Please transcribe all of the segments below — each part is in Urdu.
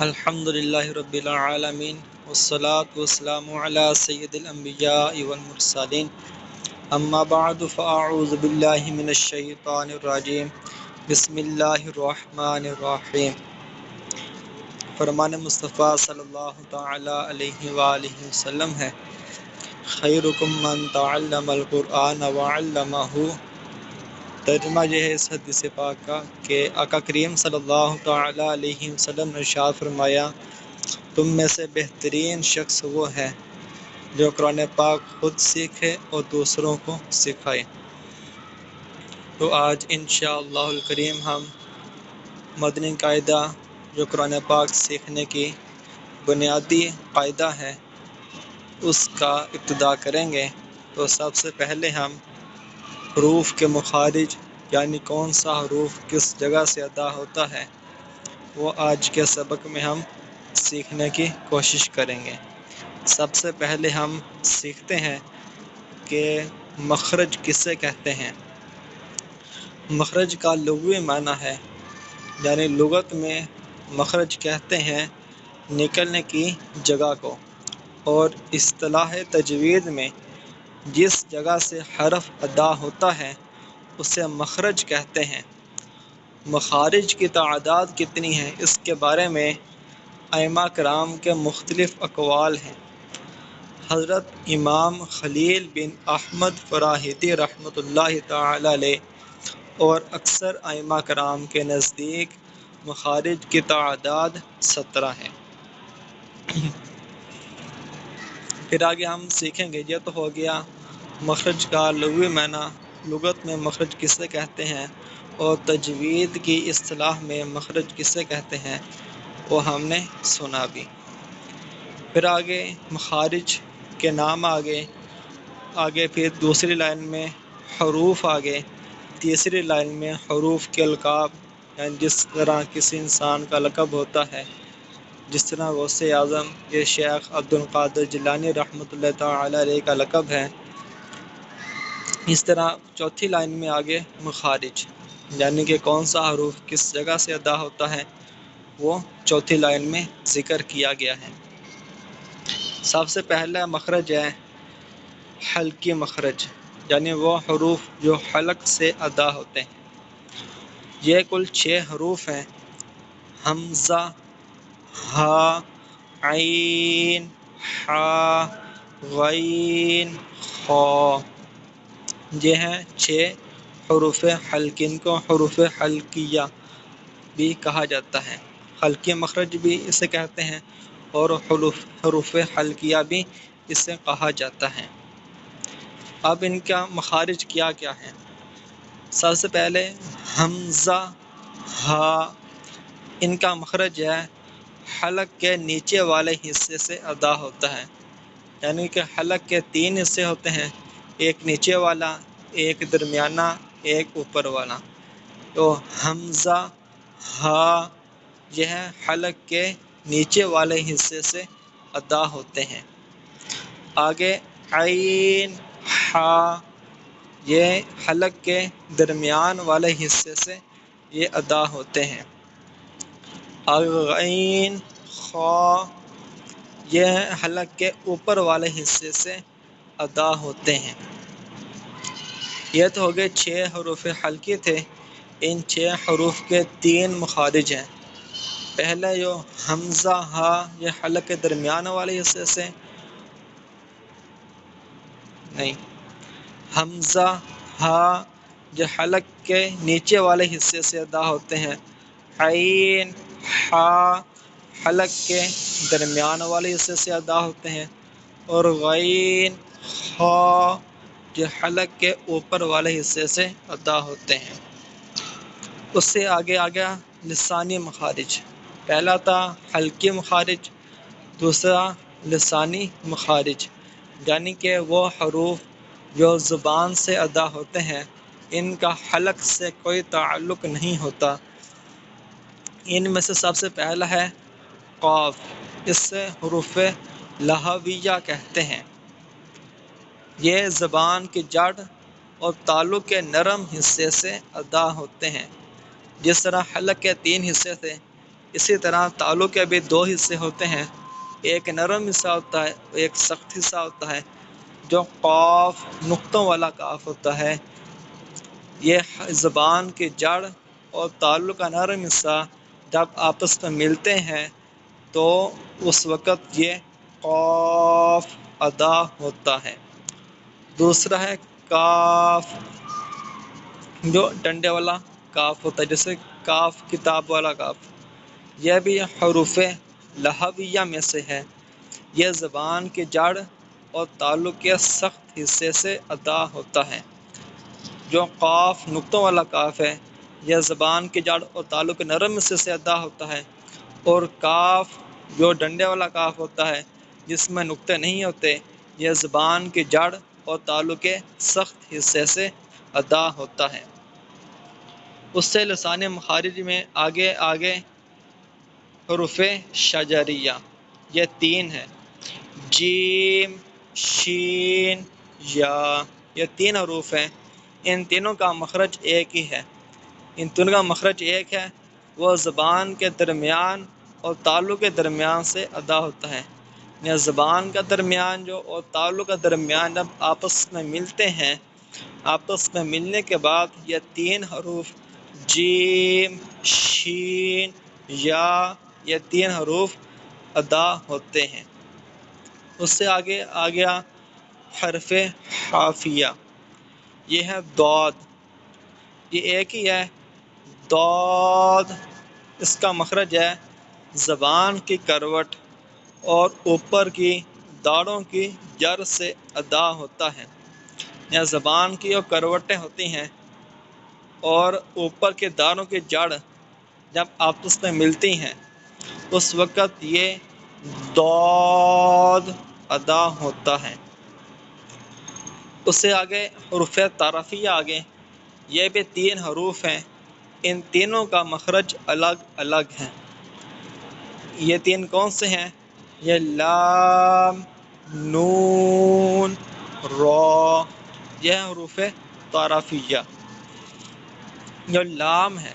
الحمد للہ رب العالمین والصلاة والسلام علی سید الانبیاء والمرسلین اما بعد فاعوذ باللہ من الشیطان الرجیم بسم اللہ الرحمن الرحیم۔ فرمان مصطفیٰ صلی اللہ تعالی علیہ وآلہ وسلم ہے، خیرکم من تعلم القرآن وعلمہ۔ ترجمہ یہ ہے اس حدیث پاک کا کہ آقا کریم صلی اللہ تعالی علیہ وسلم نے ارشاد فرمایا، تم میں سے بہترین شخص وہ ہے جو قرآن پاک خود سیکھے اور دوسروں کو سکھائے۔ تو آج انشاءاللہ الکریم ہم مدنی قاعدہ جو قرآن پاک سیکھنے کی بنیادی قاعدہ ہے اس کا ابتدا کریں گے۔ تو سب سے پہلے ہم حروف کے مخارج یعنی کون سا حروف کس جگہ سے ادا ہوتا ہے وہ آج کے سبق میں ہم سیکھنے کی کوشش کریں گے۔ سب سے پہلے ہم سیکھتے ہیں کہ مخرج کسے کہتے ہیں۔ مخرج کا لغوی معنی ہے، یعنی لغت میں مخرج کہتے ہیں نکلنے کی جگہ کو، اور اصطلاح تجوید میں جس جگہ سے حرف ادا ہوتا ہے اسے مخرج کہتے ہیں۔ مخارج کی تعداد کتنی ہے اس کے بارے میں ائمہ کرام کے مختلف اقوال ہیں۔ حضرت امام خلیل بن احمد فراہیدی رحمۃ اللہ تعالی علیہ اور اکثر ائمہ کرام کے نزدیک مخارج کی تعداد 17 ہے۔ پھر آگے ہم سیکھیں گے، یہ تو ہو گیا مخرج کا لغوی معنی، لغت میں مخرج کسے کہتے ہیں اور تجوید کی اصطلاح میں مخرج کسے کہتے ہیں وہ ہم نے سنا بھی۔ پھر آگے مخارج کے نام آگے پھر دوسری لائن میں حروف آگے، تیسری لائن میں حروف کے القاب، یعنی جس طرح کسی انسان کا لقب ہوتا ہے، جس طرح غوث اعظم یہ شیخ عبد القادر جیلانی رحمۃ اللہ تعالی علیہ کا لقب ہے، اس طرح چوتھی لائن میں آگے مخارج یعنی کہ کون سا حروف کس جگہ سے ادا ہوتا ہے وہ چوتھی لائن میں ذکر کیا گیا ہے۔ سب سے پہلا مخرج ہے حلقی مخرج، یعنی وہ حروف جو حلق سے ادا ہوتے ہیں۔ یہ کل 6 حروف ہیں: حمزہ، ہا، عین، حا، غین، خا۔ یہ ہیں 6 حروف حلق، ان کو حروف حلقیہ بھی کہا جاتا ہے، حلقی مخرج بھی اسے کہتے ہیں اور حروف حلقیہ بھی اسے کہا جاتا ہے۔ اب ان کا مخارج کیا کیا ہے؟ سب سے پہلے حمزہ، ہا، ان کا مخرج ہے حلق کے نیچے والے حصے سے ادا ہوتا ہے، یعنی کہ حلق کے 3 حصے ہوتے ہیں، ایک نیچے والا، ایک درمیانہ، ایک اوپر والا۔ تو حمزہ، ہا یہ حلق کے نیچے والے حصے سے ادا ہوتے ہیں۔ آگے عین، حا یہ حلق کے درمیان والے حصے سے یہ ادا ہوتے ہیں۔ غین، خا یہ حلق کے اوپر والے حصے سے ادا ہوتے ہیں۔ یہ تو ہو گئے 6 حروف حلقی تھے۔ ان 6 حروف کے 3 مخارج ہیں۔ پہلا جو حمزہ، ہا یہ حلق کے درمیان والے حصے سے حمزہ، ہا جو حلق کے نیچے والے حصے سے ادا ہوتے ہیں۔ عین، حا حلق کے درمیان والے حصے سے ادا ہوتے ہیں، اور غین، خا جو حلق کے اوپر والے حصے سے ادا ہوتے ہیں۔ اس سے آگے آ گیا لسانی مخارج۔ پہلا تھا حلقی مخارج، دوسرا لسانی مخارج، یعنی کہ وہ حروف جو زبان سے ادا ہوتے ہیں، ان کا حلق سے کوئی تعلق نہیں ہوتا۔ ان میں سے سب سے پہلا ہے قاف، اس سے حروف لہویہ کہتے ہیں۔ یہ زبان کی جڑ اور تالو کے نرم حصے سے ادا ہوتے ہیں۔ جس طرح حلق کے 3 حصے تھے، اسی طرح تالو کے بھی دو حصے ہوتے ہیں، ایک نرم حصہ ہوتا ہے، ایک سخت حصہ ہوتا ہے۔ جو قاف نقطوں والا کاف ہوتا ہے، یہ زبان کی جڑ اور تالو کا نرم حصہ جب آپس میں ملتے ہیں تو اس وقت یہ قاف ادا ہوتا ہے۔ دوسرا ہے کاف، جو ڈنڈے والا کاف ہوتا ہے، جیسے کاف کتاب والا کاف، یہ بھی حروف لہویہ میں سے ہے۔ یہ زبان کی جڑ اور تالو کے سخت حصے سے ادا ہوتا ہے۔ جو قاف نقطوں والا کاف ہے، یہ زبان کی جڑ اور تالو کے نرم حصے سے ادا ہوتا ہے، اور کاف جو ڈنڈے والا کاف ہوتا ہے جس میں نقطے نہیں ہوتے، یہ زبان کی جڑ اور تالو کے سخت حصے سے ادا ہوتا ہے۔ اس سے لسانی مخارج میں آگے حروف شجریہ، یہ تین ہیں، جیم، شین، یا، یہ تین حروف ہیں۔ ان تینوں کا مخرج ایک ہی ہے، ان تینوں کا مخرج ایک ہے، وہ زبان کے درمیان اور تالو کے درمیان سے ادا ہوتا ہے۔ یعنی زبان کا درمیان جو اور تالو کا درمیان جب آپس میں ملتے ہیں، آپس میں ملنے کے بعد یہ تین حروف جیم، شین، یا، یہ تین حروف ادا ہوتے ہیں۔ اس سے آگے آ گیا حرف حافیہ، یہ ہے ضاد، یہ ایک ہی ہے، ضاد۔ اس کا مخرج ہے زبان کی کروٹ اور اوپر کی داڑھوں کی جڑ سے ادا ہوتا ہے۔ یا زبان کی جو کروٹیں ہوتی ہیں اور اوپر کے داڑھوں کی جڑ جب آپس میں ملتی ہیں اس وقت یہ ضاد ادا ہوتا ہے۔ اس سے آگے حروف تعارفیہ آگے، یہ بھی تین حروف ہیں، ان تینوں کا مخرج الگ الگ ہے۔ یہ تین کون سے ہیں؟ یہ لام، نون، را، یہ حروف تعارفیہ۔ جو لام ہے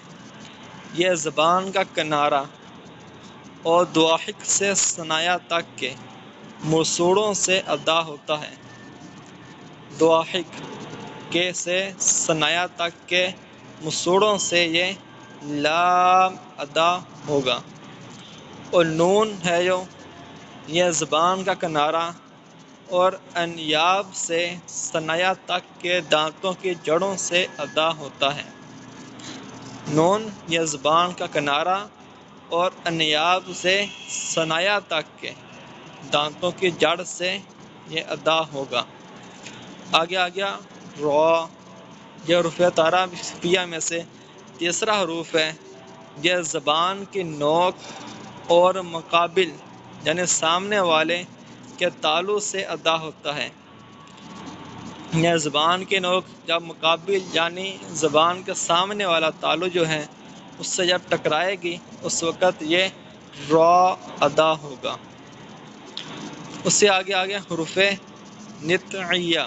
یہ زبان کا کنارہ اور دواحق سے ثنایا تک کے مسوڑوں سے ادا ہوتا ہے۔ دواحق کے سے ثنایا تک کے مسوڑوں سے یہ لام ادا ہوگا۔ اور نون ہے جو، یہ زبان کا کنارہ اور انیاب سے ثنایا تک کے دانتوں کی جڑوں سے ادا ہوتا ہے۔ نون یہ زبان کا کنارہ اور انیاب سے ثنایا تک کے دانتوں کی جڑ سے یہ ادا ہوگا۔ آگے آ گیا را، یہ حروف تعارفیہ میں سے تیسرا حروف ہے۔ یہ زبان کی نوک اور مقابل یعنی سامنے والے کے تالو سے ادا ہوتا ہے۔ یہ زبان کی نوک جب مقابل یعنی زبان کے سامنے والا تالو جو ہے اس سے جب ٹکرائے گی اس وقت یہ را ادا ہوگا۔ اس سے آگے حروف نطعیہ،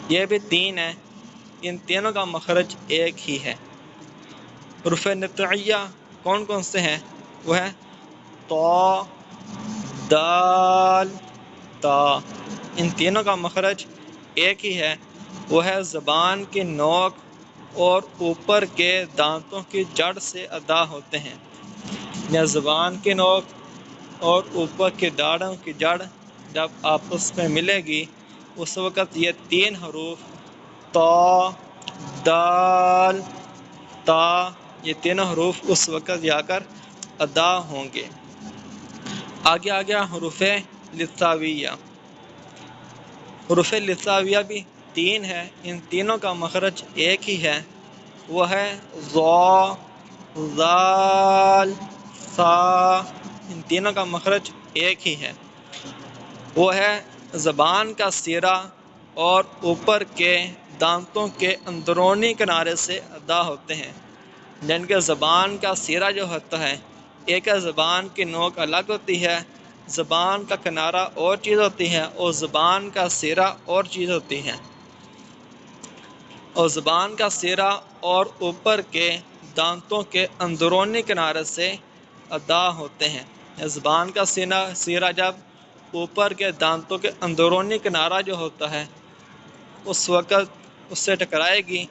یہ بھی تین ہیں، ان تینوں کا مخرج ایک ہی ہے۔ حروف نطعیہ کون کون سے ہیں؟ وہ ہے طا، دال، تا، ان تینوں کا مخرج ایک ہی ہے، وہ ہے زبان کی نوک اور اوپر کے دانتوں کی جڑ سے ادا ہوتے ہیں۔ یا زبان کی نوک اور اوپر کے داڑھوں کی جڑ جب آپس میں ملے گی اس وقت یہ تین حروف طا، دال، تا، یہ تینوں حروف اس وقت جا کر ادا ہوں گے۔ آگے آ گیا حروف لثویہ۔ حروف لثویہ بھی تین ہے، ان تینوں کا مخرج ایک ہی ہے، وہ ہے ظا، ذال، ثا، ان تینوں کا مخرج ایک ہی ہے، وہ ہے زبان کا سیرہ اور اوپر کے دانتوں کے اندرونی کنارے سے ادا ہوتے ہیں۔ جن کے زبان کا سیرہ جو ہوتا ہے، ایک زبان کی نوک الگ ہوتی ہے، زبان کا کنارہ اور چیز ہوتی ہے اور زبان کا سیرہ اور چیز ہوتی ہے۔ اور زبان کا سیرہ اور اوپر کے دانتوں کے اندرونی کنارے سے ادا ہوتے ہیں۔ زبان کا سیرہ جب اوپر کے دانتوں کے اندرونی کنارہ جو ہوتا ہے اس وقت اس سے ٹکرائے گی،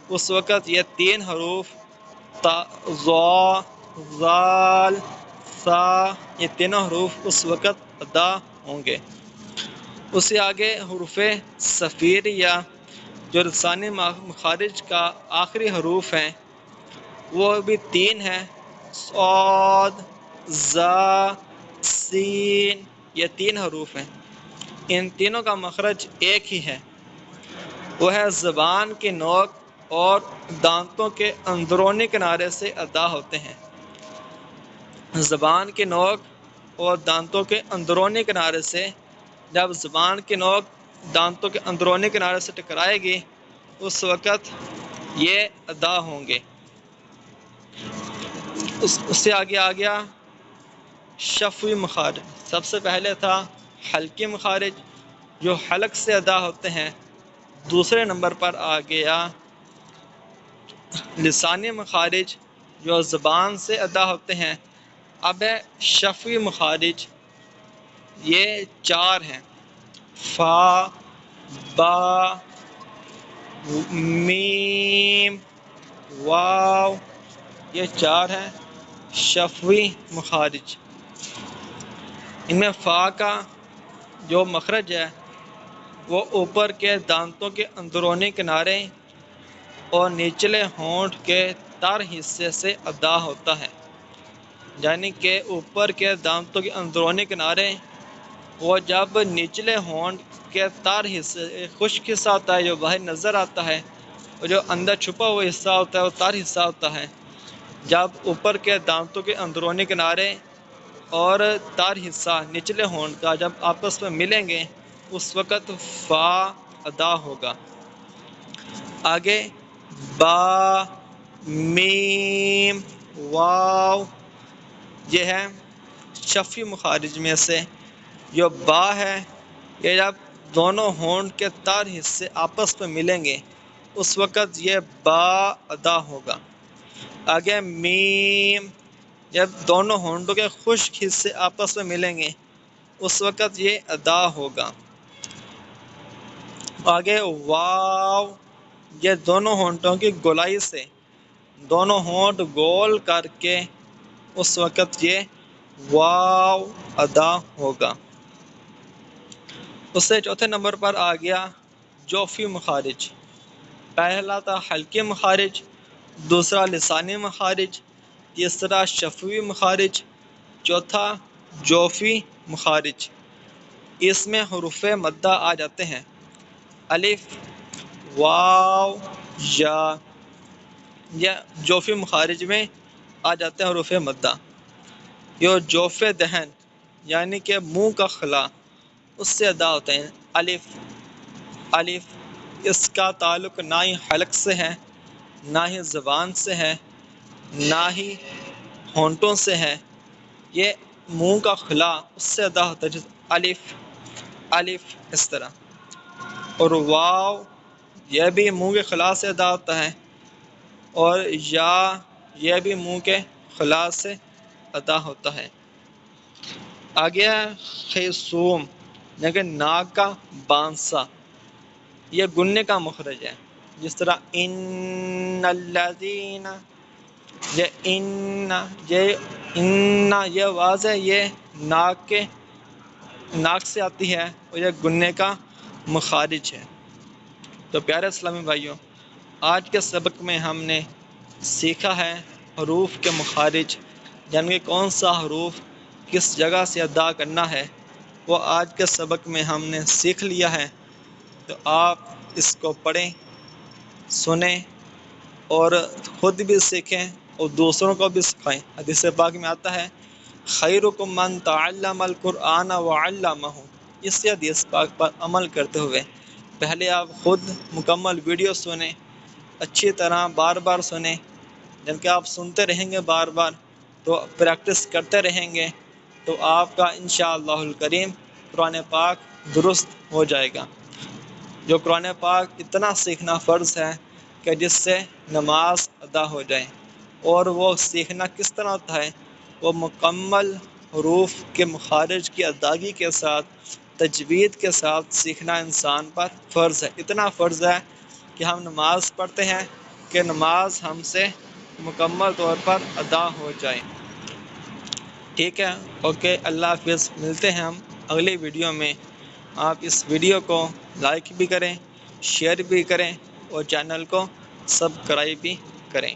اس وقت یہ 3 حروف تا، ظا، ذال، سا، یہ تینوں حروف اس وقت ادا ہوں گے۔ اس سے آگے حروف صفیریہ جو لسانی مخارج کا آخری حروف ہیں وہ بھی 3 ہیں، صاد، زا، سین، یہ 3 حروف ہیں۔ ان تینوں کا مخرج ایک ہی ہے، وہ ہے زبان کی نوک اور دانتوں کے اندرونی کنارے سے ادا ہوتے ہیں۔ زبان کی نوک اور دانتوں کے اندرونی کنارے سے، جب زبان کی نوک دانتوں کے اندرونی کنارے سے ٹکرائے گی اس وقت یہ ادا ہوں گے۔ اس سے آگے آ گیا شفوی مخارج۔ سب سے پہلے تھا حلقی مخارج جو حلق سے ادا ہوتے ہیں۔ دوسرے نمبر پر آ گیا لسانی مخارج جو زبان سے ادا ہوتے ہیں۔ اب ہے شفوی مخارج، یہ 4 ہیں، فا، با، میم، واو، یہ 4 ہیں شفوی مخارج۔ ان میں فا کا جو مخرج ہے وہ اوپر کے دانتوں کے اندرونی کنارے اور نچلے ہونٹ کے تر حصے سے ادا ہوتا ہے، یعنی کہ اوپر کے دانتوں کے اندرونی کنارے وہ جب نچلے ہونٹ کے تر حصے، خشک حصہ ہوتا ہے جو باہر نظر آتا ہے، اور جو اندر چھپا ہوا حصہ ہوتا ہے وہ تر حصہ ہوتا ہے، جب اوپر کے دانتوں کے اندرونی کنارے اور تر حصہ نچلے ہونٹ کا جب آپس میں ملیں گے اس وقت فا ادا ہوگا۔ آگے با، میم، واو، یہ ہے شفوی مخارج میں سے۔ جو با ہے یہ جب دونوں ہونٹ کے تر حصے آپس میں ملیں گے اس وقت یہ با ادا ہوگا۔ آگے میم، جب دونوں ہونٹوں کے خشک حصے آپس میں ملیں گے اس وقت یہ ادا ہوگا۔ آگے واو، یہ دونوں ہونٹوں کی گولائی سے دونوں ہونٹ گول کر کے اس وقت یہ واو ادا ہوگا۔ اس سے چوتھے نمبر پر آ گیا جوفی مخارج۔ پہلا تھا حلقی مخارج، دوسرا لسانی مخارج، تیسرا شفوی مخارج، چوتھا جوفی مخارج۔ اس میں حروف مدہ آ جاتے ہیں، الف، واو، یا، یہ جوفی مخارج میں آ جاتے ہیں حروف مدہ۔ یہ جوف دہن یعنی کہ منہ کا خلا اس سے ادا ہوتے ہیں، الف، الف، اس کا تعلق نہ ہی حلق سے ہے، نہ ہی زبان سے ہے، نہ ہی ہونٹوں سے ہے، یہ منہ کا خلا اس سے ادا ہوتا ہے، جیسے الف، الف، اس طرح۔ اور واو، یہ بھی منہ کے خلا سے ادا ہوتا ہے، اور یا، یہ بھی منہ کے خلا سے ادا ہوتا ہے۔ آگے ہے خیصوم، یعنی ناک کا بانسا، یہ گننے کا مخرج ہے، جس طرح ان الذین، یہ ان، یہ آواز ہے، یہ ناک سے آتی ہے اور یہ گننے کا مخارج ہے۔ تو پیارے اسلامی بھائیوں، آج کے سبق میں ہم نے سیکھا ہے حروف کے مخارج، یعنی کون سا حروف کس جگہ سے ادا کرنا ہے، وہ آج کے سبق میں ہم نے سیکھ لیا ہے۔ تو آپ اس کو پڑھیں، سنیں اور خود بھی سیکھیں اور دوسروں کو بھی سکھائیں۔ حدیث پاک میں آتا ہے خیرکم من تعلم القرآن وعلمہ، اس حدیث پاک پر عمل کرتے ہوئے پہلے آپ خود مکمل ویڈیو سنیں، اچھی طرح بار بار سنیں، جب کہ آپ سنتے رہیں گے بار بار تو پریکٹس کرتے رہیں گے تو آپ کا انشاءاللہ الکریم قرآن پاک درست ہو جائے گا۔ جو قرآن پاک اتنا سیکھنا فرض ہے کہ جس سے نماز ادا ہو جائے، اور وہ سیکھنا کس طرح ہوتا ہے وہ مکمل حروف کے مخارج کی ادائیگی کے ساتھ تجوید کے ساتھ سیکھنا انسان پر فرض ہے۔ اتنا فرض ہے کہ ہم نماز پڑھتے ہیں کہ نماز ہم سے مکمل طور پر ادا ہو جائے۔ ٹھیک ہے، اوکے، اللہ حافظ، ملتے ہیں ہم اگلی ویڈیو میں۔ آپ اس ویڈیو کو لائک بھی کریں، شیئر بھی کریں اور چینل کو سبسکرائب بھی کریں۔